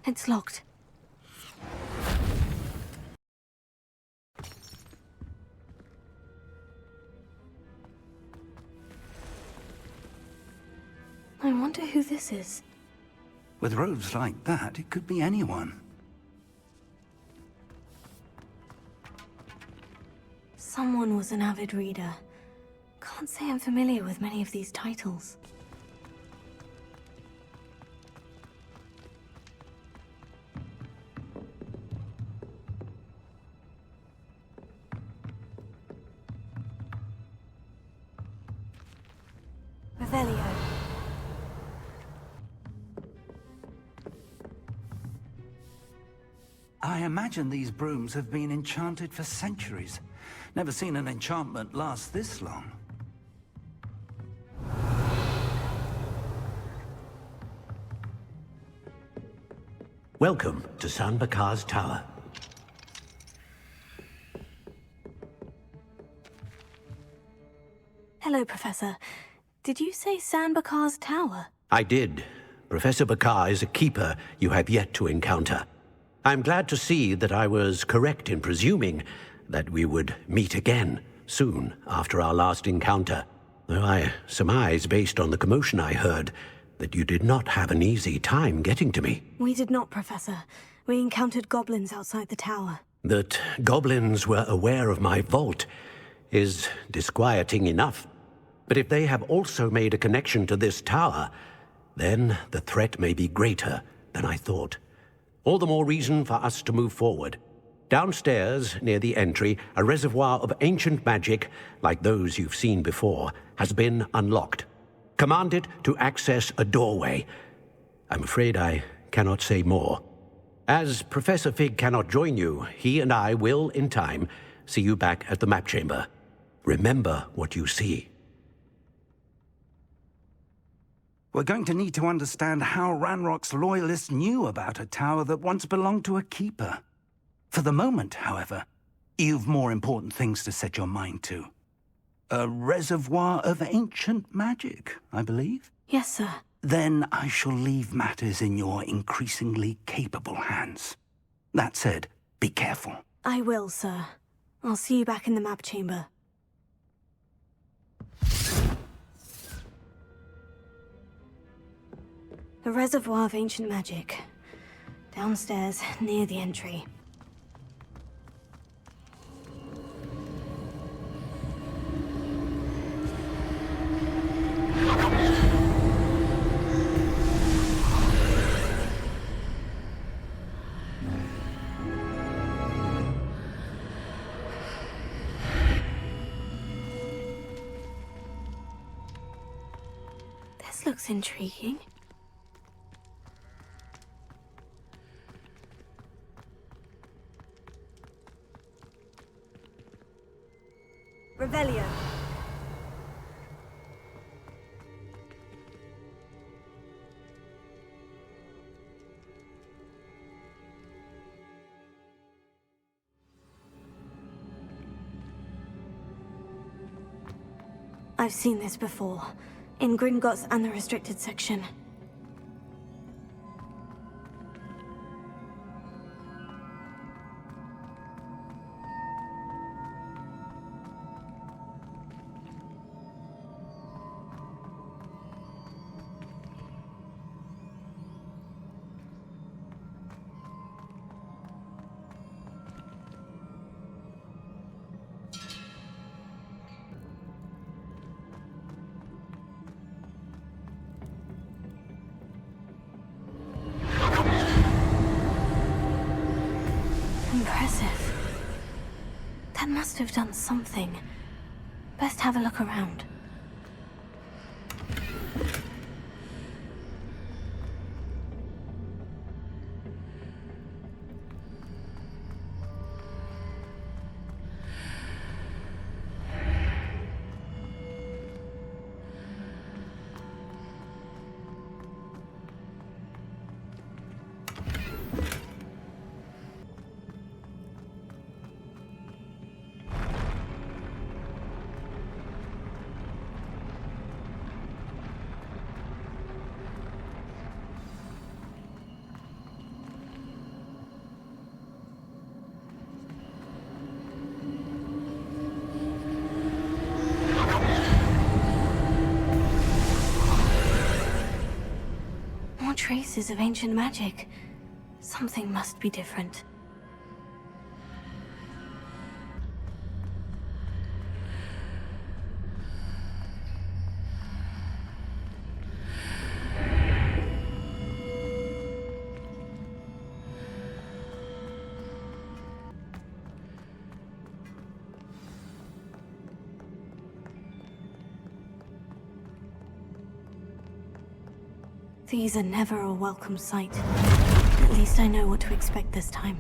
It's locked. I wonder who this is. With robes like that, it could be anyone. Someone was an avid reader. Can't say I'm familiar with many of these titles. Revelio. I imagine these brooms have been enchanted for centuries. Never seen an enchantment last this long. Welcome to San Bakar's Tower. Hello, Professor. Did you say San Bakar's Tower? I did. Professor Bakar is a keeper you have yet to encounter. I'm glad to see that I was correct in presuming that we would meet again soon after our last encounter, though I surmise, based on the commotion I heard, that you did not have an easy time getting to me. We did not, Professor. We encountered goblins outside the tower. That goblins were aware of my vault is disquieting enough. But if they have also made a connection to this tower, then the threat may be greater than I thought. All the more reason for us to move forward. Downstairs, near the entry, a reservoir of ancient magic, like those you've seen before, has been unlocked. Command it to access a doorway. I'm afraid I cannot say more. As Professor Fig cannot join you, he and I will, in time, see you back at the map chamber. Remember what you see. We're going to need to understand how Ranrock's loyalists knew about a tower that once belonged to a keeper. For the moment, however, you've more important things to set your mind to. A reservoir of ancient magic, I believe? Yes, sir. Then I shall leave matters in your increasingly capable hands. That said, be careful. I will, sir. I'll see you back in the map chamber. A reservoir of ancient magic. Downstairs, near the entry. This looks intriguing. Revelio. I've seen this before, in Gringotts and the restricted section. Impressive. That must have done something. Best have a look around. traces of ancient magic. Something must be different. These are never a welcome sight. At least I know what to expect this time.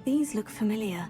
These look familiar.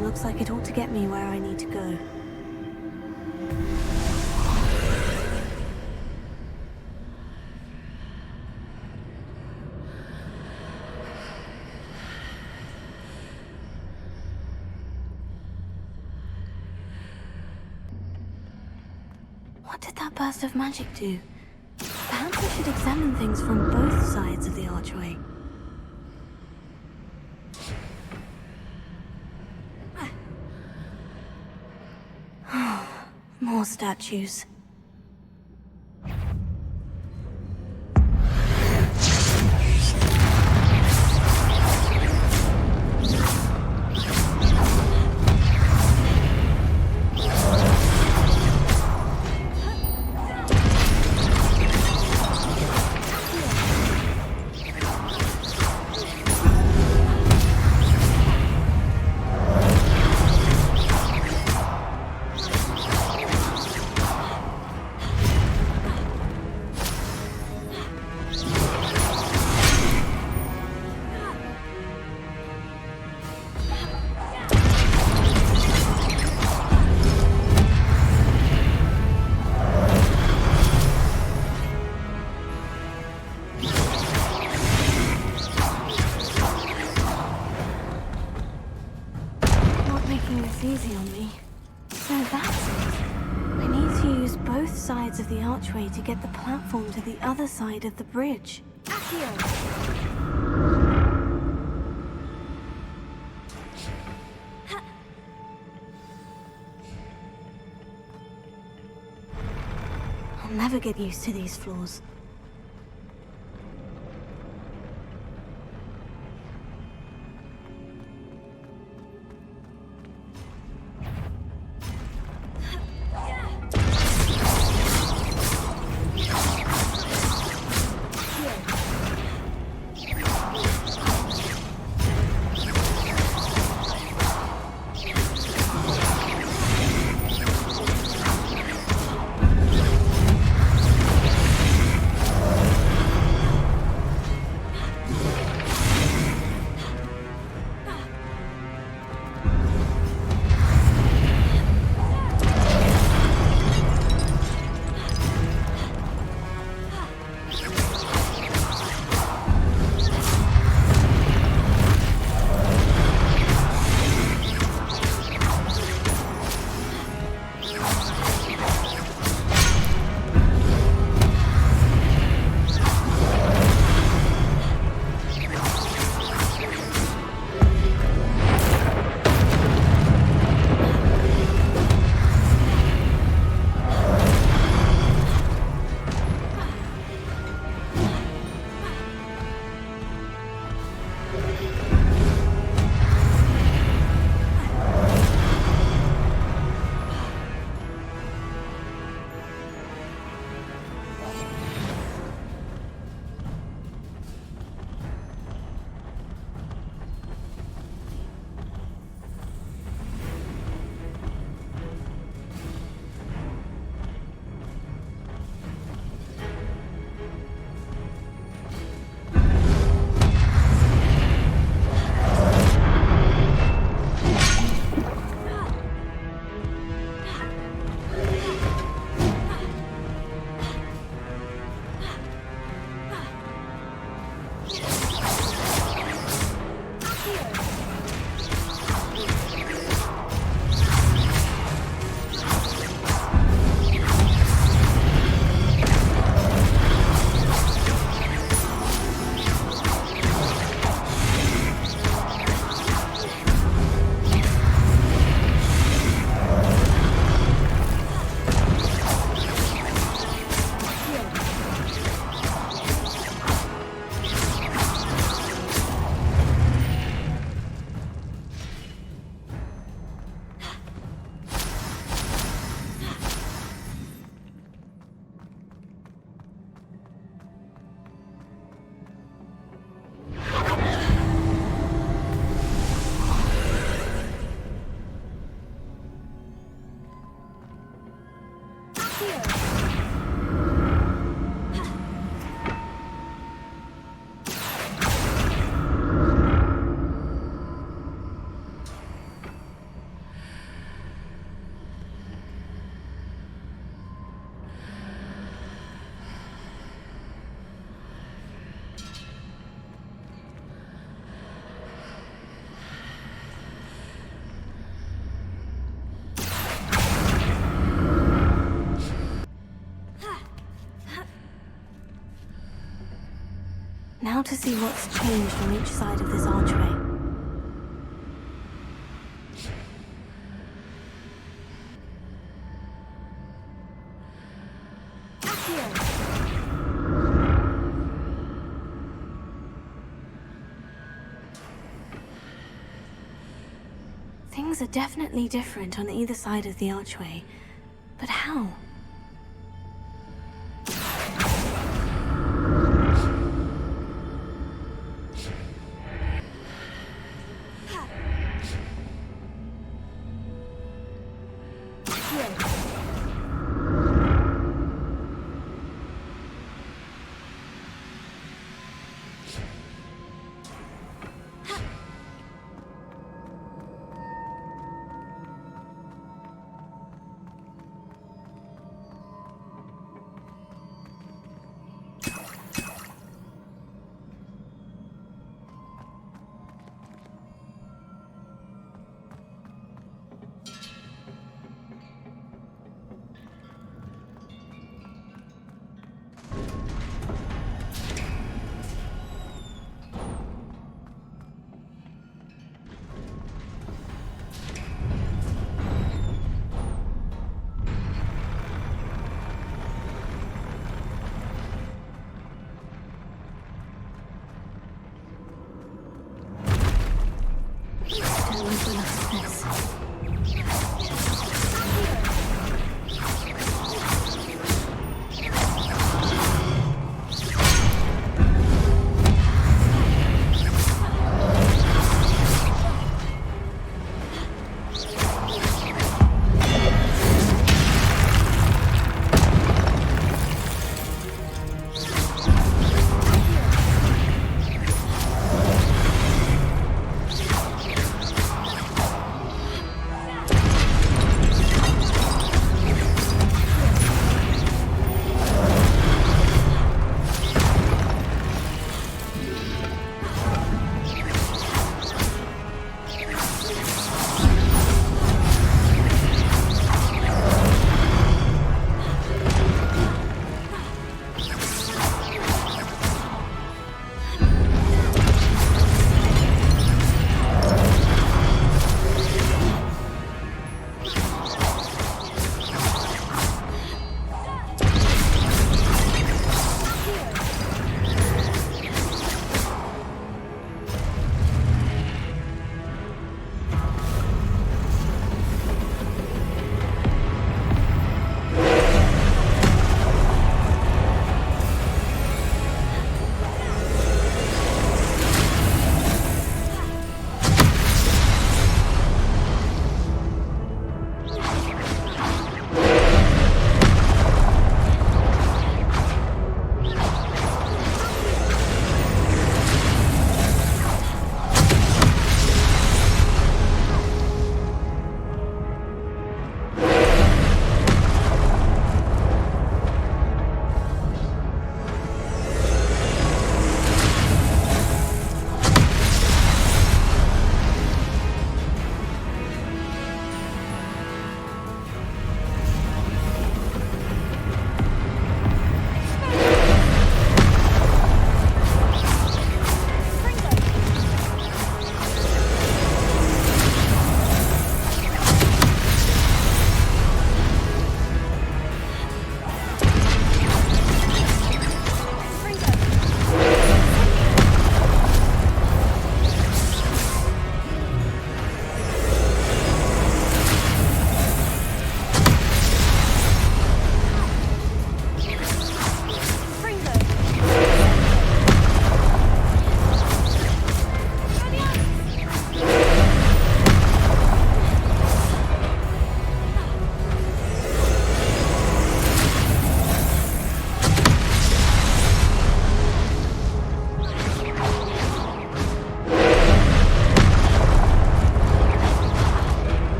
Looks like it ought to get me where I need to go. What did that burst of magic do? Perhaps I should examine things from both sides of the archway. More statues. Easy on me. So that's it. I need to use both sides of the archway to get the platform to the other side of the bridge. I'll never get used to these floors. Now to see what's changed on each side of this archway. Things are definitely different on either side of the archway, but how?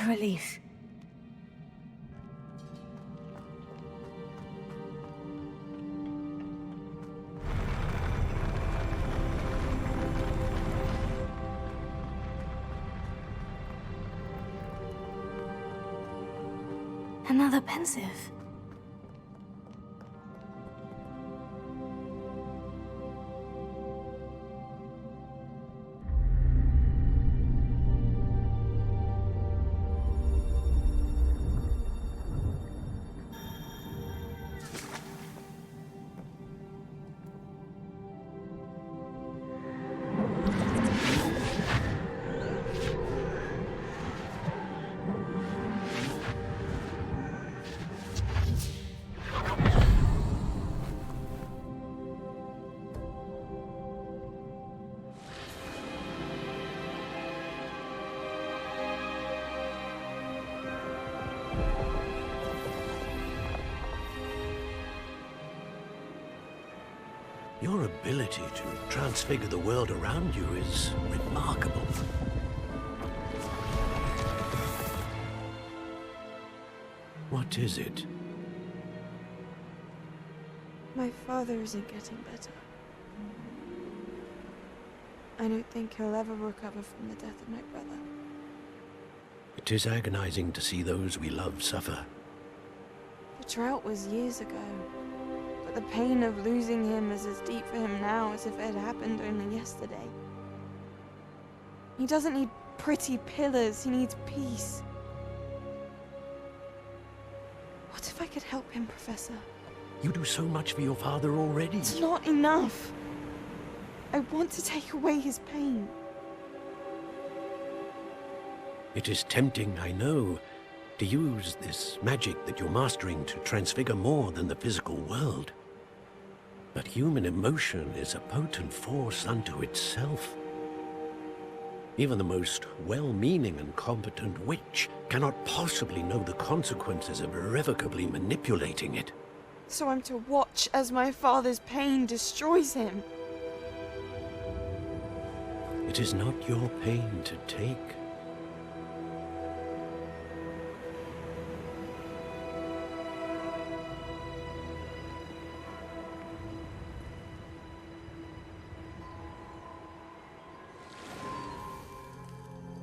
a relief. Another pensive. Your ability to transfigure the world around you is remarkable. What is it? My father isn't getting better. I don't think he'll ever recover from the death of my brother. It is agonizing to see those we love suffer. The drought was years ago, but the pain of losing him is as deep for him now as if it had happened only yesterday. He doesn't need pretty pillars, he needs peace. What if I could help him, Professor? You do so much for your father already. It's not enough. I want to take away his pain. It is tempting, I know, to use this magic that you're mastering to transfigure more than the physical world. But human emotion is a potent force unto itself. Even the most well-meaning and competent witch cannot possibly know the consequences of irrevocably manipulating it. So I'm to watch as my father's pain destroys him. It is not your pain to take.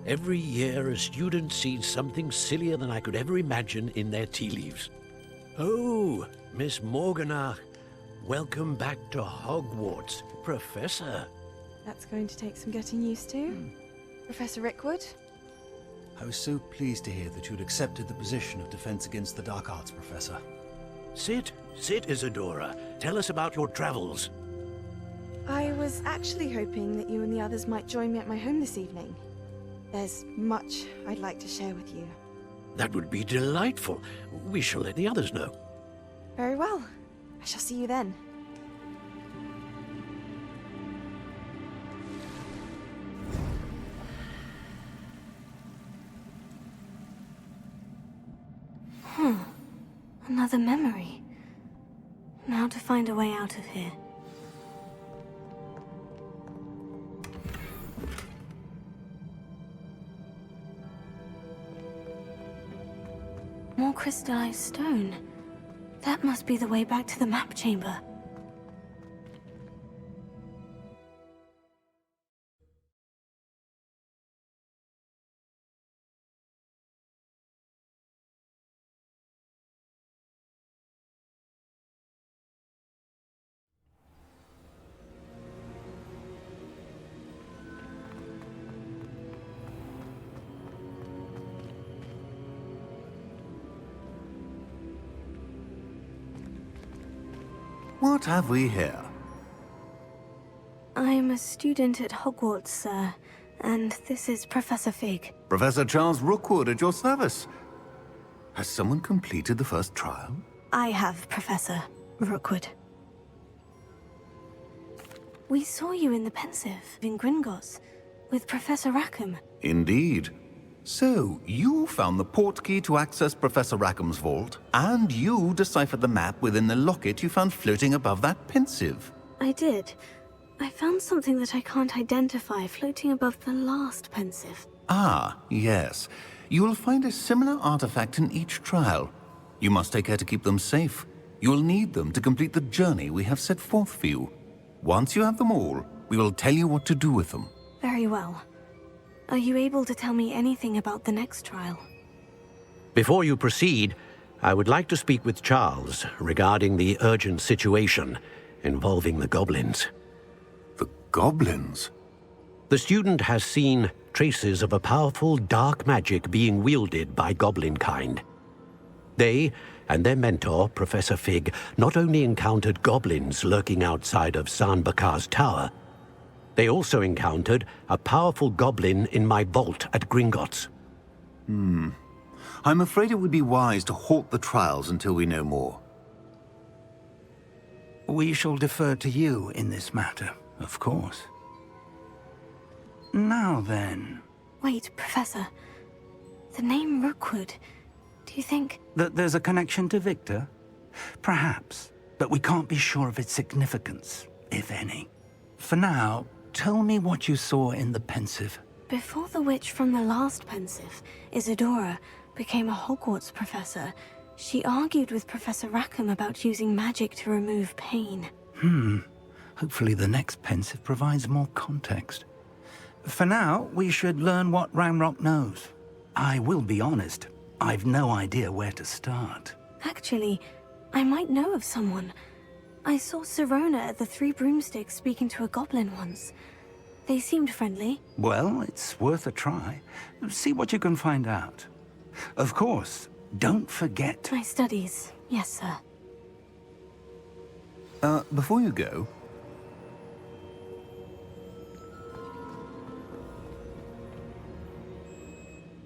Every year, a student sees something sillier than I could ever imagine in their tea leaves. Oh, Miss Morganach, welcome back to Hogwarts, Professor. That's going to take some getting used to. Professor Rickwood? I was so pleased to hear that you'd accepted the position of Defense Against the Dark Arts, Professor. Sit, Isadora. Tell us about your travels. I was actually hoping that you and the others might join me at my home this evening. There's much I'd like to share with you. That would be delightful. We shall let the others know. Very well. I shall see you then. Another memory. Now to find a way out of here. More crystallized stone. That must be the way back to the map chamber. What have we here? I'm a student at Hogwarts, sir, and this is Professor Fig. Professor Charles Rookwood at your service. Has someone completed the first trial? I have, Professor Rookwood. We saw you in the Pensive in Gringotts with Professor Rackham. Indeed. So, you found the portkey to access Professor Rackham's vault, and you deciphered the map within the locket you found floating above that Pensive. I did. I found something that I can't identify floating above the last Pensive. Ah, yes. You will find a similar artifact in each trial. You must take care to keep them safe. You will need them to complete the journey we have set forth for you. Once you have them all, we will tell you what to do with them. Very well. Are you able to tell me anything about the next trial? Before you proceed, I would like to speak with Charles regarding the urgent situation involving the goblins. The goblins? The student has seen traces of a powerful dark magic being wielded by goblin kind. They and their mentor, Professor Fig, not only encountered goblins lurking outside of San Bakar's tower, they also encountered a powerful goblin in my vault at Gringotts. I'm afraid it would be wise to halt the trials until we know more. We shall defer to you in this matter, of course. Now then... Wait, Professor. The name Rookwood. Do you think... That there's a connection to Victor? Perhaps, but we can't be sure of its significance, if any. For now, tell me what you saw in the Pensive. Before the witch from the last Pensive, Isadora, became a Hogwarts professor, she argued with Professor Rackham about using magic to remove pain. Hopefully the next Pensive provides more context. For now, we should learn what Ranrock knows. I will be honest, I've no idea where to start. Actually, I might know of someone. I saw Sirona at the Three Broomsticks speaking to a goblin once. They seemed friendly. Well, it's worth a try. See what you can find out. Of course, don't forget... My studies, yes, sir. Before you go...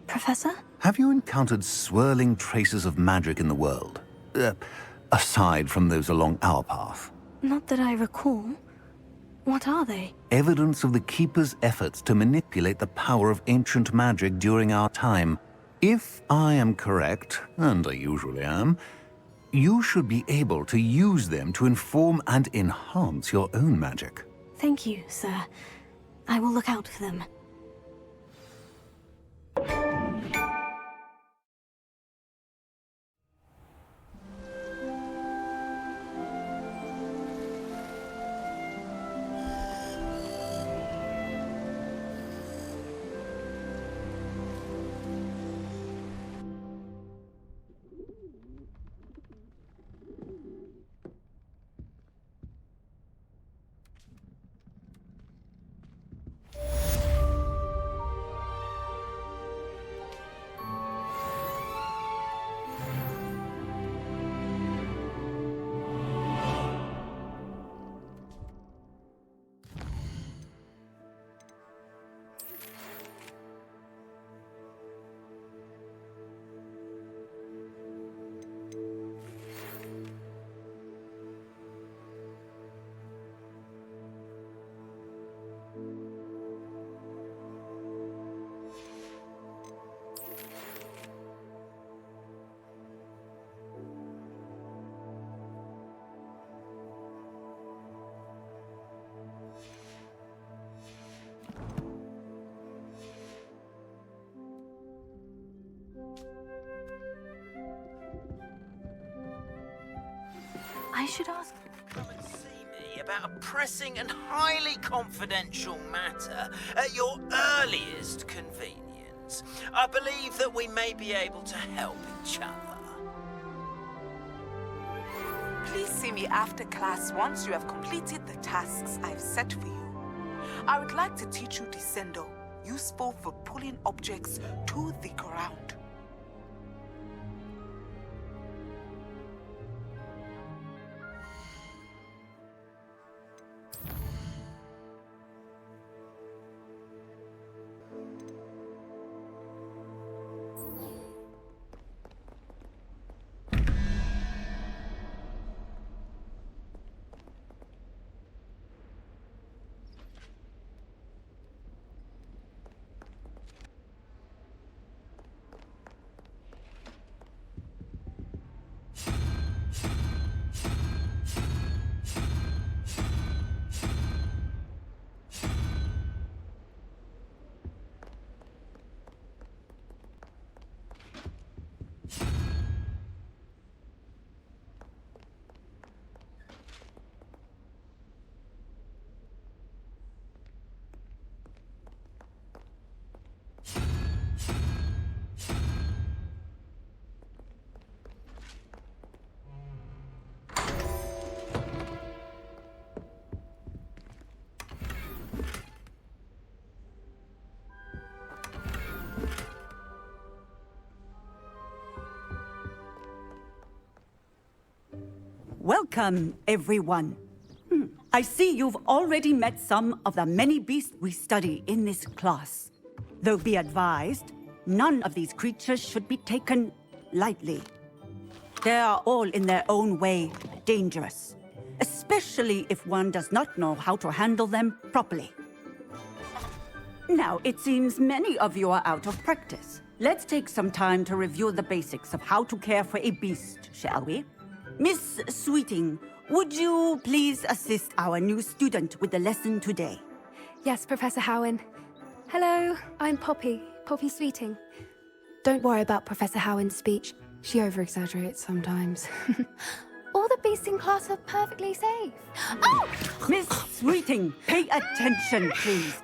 Professor? Have you encountered swirling traces of magic in the world? Aside from those along our path? Not that I recall. What are they? Evidence of the Keeper's efforts to manipulate the power of ancient magic during our time. If I am correct, and I usually am, you should be able to use them to inform and enhance your own magic. Thank you, sir. I will look out for them. I should ask... Come and see me about a pressing and highly confidential matter at your earliest convenience. I believe that we may be able to help each other. Please see me after class once you have completed the tasks I've set for you. I would like to teach you Descendo, useful for pulling objects to the ground. Welcome, everyone. I see you've already met some of the many beasts we study in this class. Though be advised, none of these creatures should be taken lightly. They are all in their own way dangerous, especially if one does not know how to handle them properly. Now, it seems many of you are out of practice. Let's take some time to review the basics of how to care for a beast, shall we? Miss Sweeting, would you please assist our new student with the lesson today? Yes, Professor Howen. Hello, I'm Poppy Sweeting. Don't worry about Professor Howen's speech. She over-exaggerates sometimes. All the beasts in class are perfectly safe. Oh! Miss Sweeting, pay attention, please.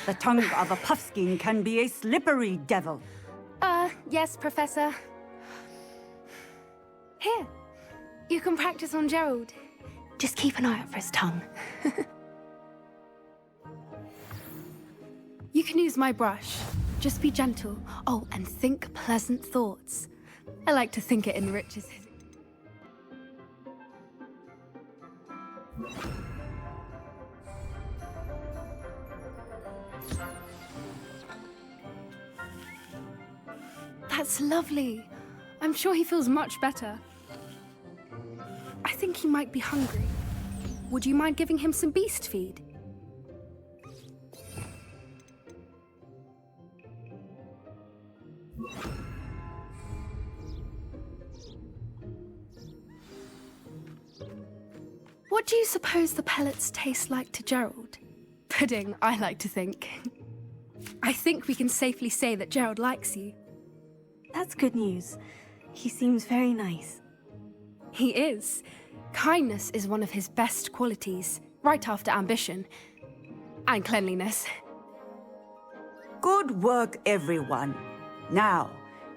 The tongue of a puffskein can be a slippery devil. Yes, Professor. Here, you can practice on Gerald. Just keep an eye out for his tongue. You can use my brush. Just be gentle. Oh, and think pleasant thoughts. I like to think it enriches his... That's lovely. I'm sure he feels much better. I think he might be hungry. Would you mind giving him some beast feed? What do you suppose the pellets taste like to Gerald? Pudding, I like to think. I think we can safely say that Gerald likes you. That's good news. He seems very nice. He is. Kindness is one of his best qualities, right after ambition. And cleanliness. Good work, everyone. Now,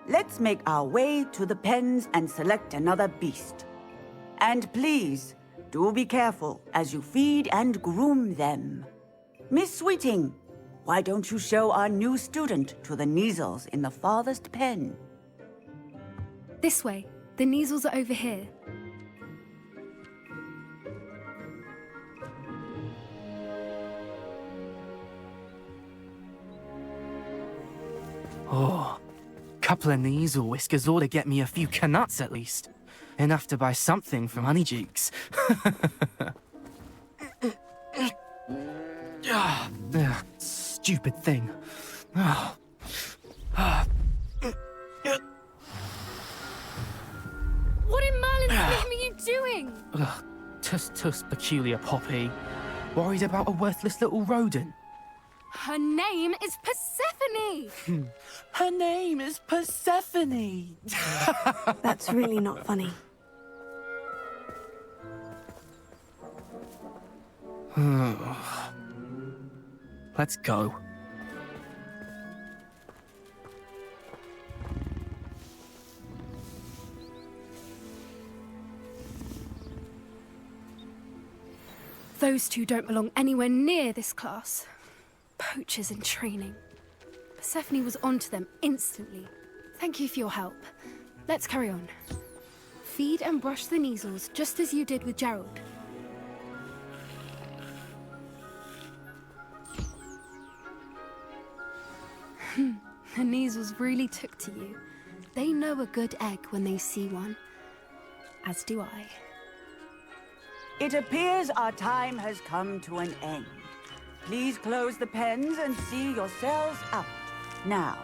let's make our way to the pens and select another beast. And please, do be careful as you feed and groom them. Miss Sweeting, why don't you show our new student to the Neasels in the farthest pen? This way. The Neasels are over here. Oh, couple of Neasel whiskers ought to get me a few canuts at least. Enough to buy something from Honeydukes. Stupid thing. What in Merlin's name are you doing? Tuss, peculiar Poppy. Worried about a worthless little rodent. Her name is Persephone! Her name is Persephone! That's really not funny. Let's go. Those two don't belong anywhere near this class. Poachers in training. Persephone was onto them instantly. Thank you for your help. Let's carry on. Feed and brush the Neasels just as you did with Gerald. The Neasels really took to you. They know a good egg when they see one. As do I. It appears our time has come to an end. Please close the pens and see yourselves out. Now,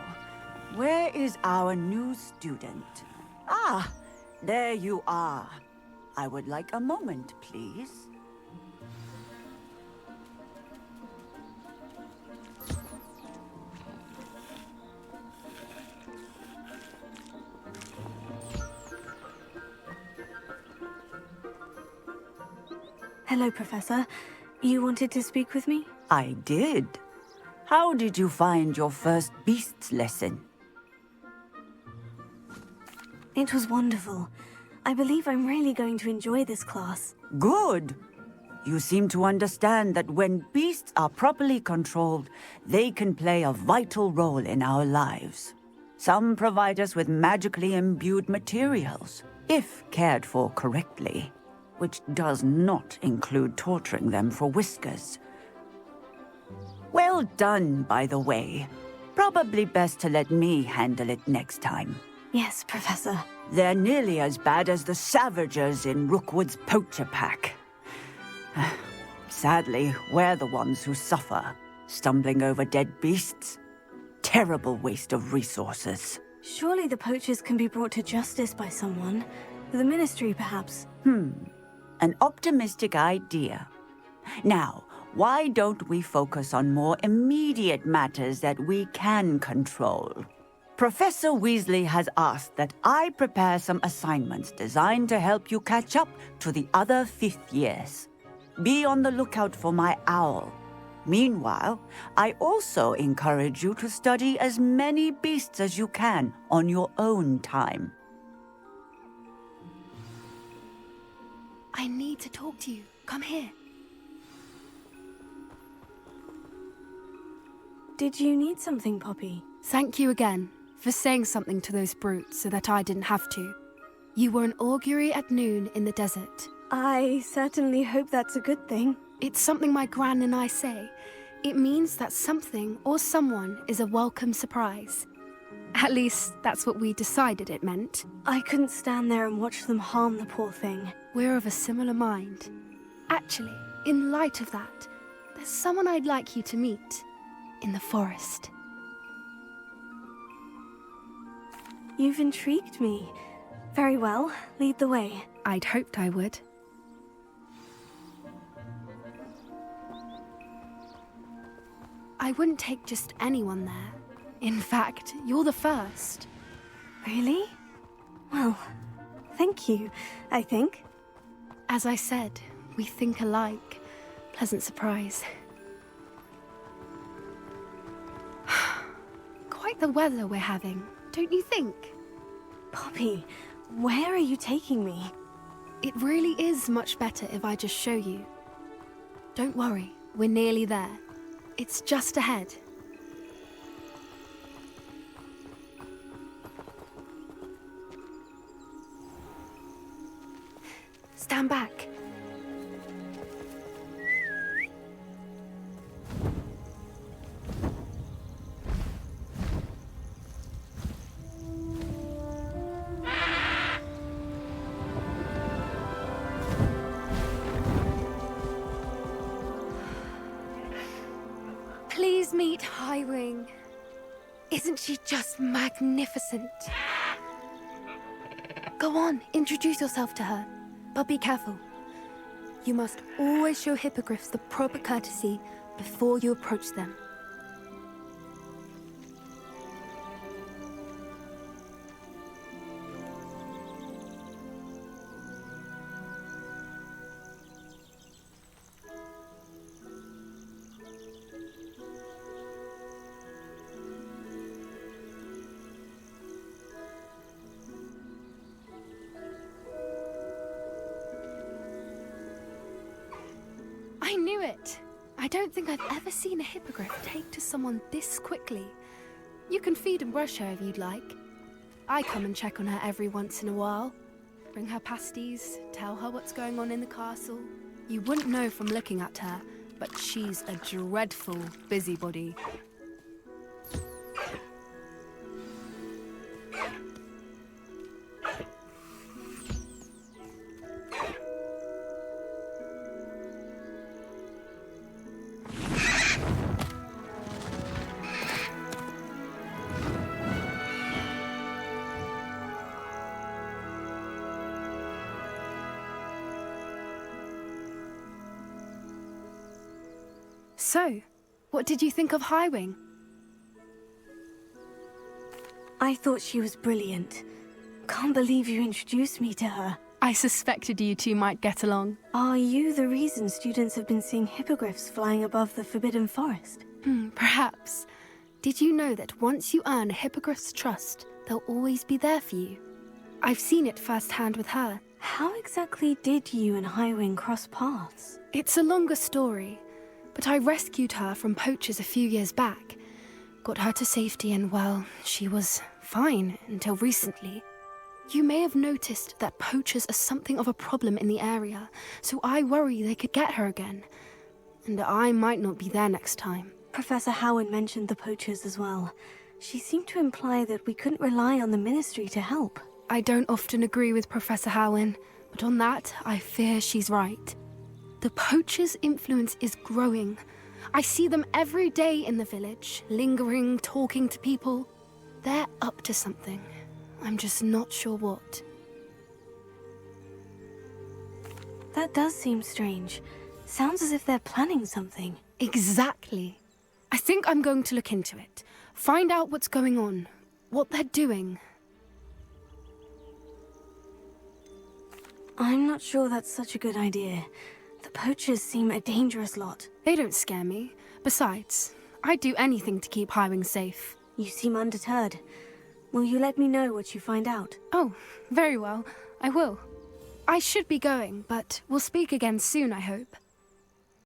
where is our new student? Ah, there you are. I would like a moment, please. Hello, Professor. You wanted to speak with me? I did. How did you find your first beasts lesson? It was wonderful. I believe I'm really going to enjoy this class. Good. You seem to understand that when beasts are properly controlled, they can play a vital role in our lives. Some provide us with magically imbued materials, if cared for correctly. which does not include torturing them for whiskers. Well done, by the way. Probably best to let me handle it next time. Yes, Professor. They're nearly as bad as the Savagers in Rookwood's poacher pack. Sadly, we're the ones who suffer, stumbling over dead beasts. Terrible waste of resources. Surely the poachers can be brought to justice by someone. The Ministry, perhaps. An optimistic idea. Now, why don't we focus on more immediate matters that we can control? Professor Weasley has asked that I prepare some assignments designed to help you catch up to the other 5th years. Be on the lookout for my owl. Meanwhile, I also encourage you to study as many beasts as you can on your own time. I need to talk to you. Come here. Did you need something, Poppy? Thank you again for saying something to those brutes so that I didn't have to. You were an augury at noon in the desert. I certainly hope that's a good thing. It's something my gran and I say. It means that something or someone is a welcome surprise. At least, that's what we decided it meant. I couldn't stand there and watch them harm the poor thing. We're of a similar mind. Actually, in light of that, there's someone I'd like you to meet. In the forest. You've intrigued me. Very well, lead the way. I'd hoped I would. I wouldn't take just anyone there. In fact, you're the first. Really? Well, thank you, I think. As I said, we think alike. Pleasant surprise. Quite the weather we're having, don't you think? Poppy, where are you taking me? It really is much better if I just show you. Don't worry, we're nearly there. It's just ahead. Stand back. Please meet Highwing. Isn't she just magnificent? Go on, introduce yourself to her. But be careful. You must always show hippogriffs the proper courtesy before you approach them. I knew it! I don't think I've ever seen a hippogriff take to someone this quickly. You can feed and brush her if you'd like. I come and check on her every once in a while. Bring her pasties, tell her what's going on in the castle. You wouldn't know from looking at her, but she's a dreadful busybody. So, what did you think of Highwing? I thought she was brilliant. Can't believe you introduced me to her. I suspected you two might get along. Are you the reason students have been seeing hippogriffs flying above the Forbidden Forest? Perhaps. Did you know that once you earn a hippogriff's trust, they'll always be there for you? I've seen it firsthand with her. How exactly did you and Highwing cross paths? It's a longer story, but I rescued her from poachers a few years back. Got her to safety and, well, she was fine until recently. You may have noticed that poachers are something of a problem in the area, so I worry they could get her again. And I might not be there next time. Professor Howard mentioned the poachers as well. She seemed to imply that we couldn't rely on the Ministry to help. I don't often agree with Professor Howin, but on that, I fear she's right. The poachers' influence is growing. I see them every day in the village, lingering, talking to people. They're up to something. I'm just not sure what. That does seem strange. Sounds as if they're planning something. Exactly. I think I'm going to look into it. Find out what's going on, what they're doing. I'm not sure that's such a good idea. The poachers seem a dangerous lot. They don't scare me. Besides, I'd do anything to keep Highwing safe. You seem undeterred. Will you let me know what you find out? Oh, very well. I will. I should be going, but we'll speak again soon, I hope.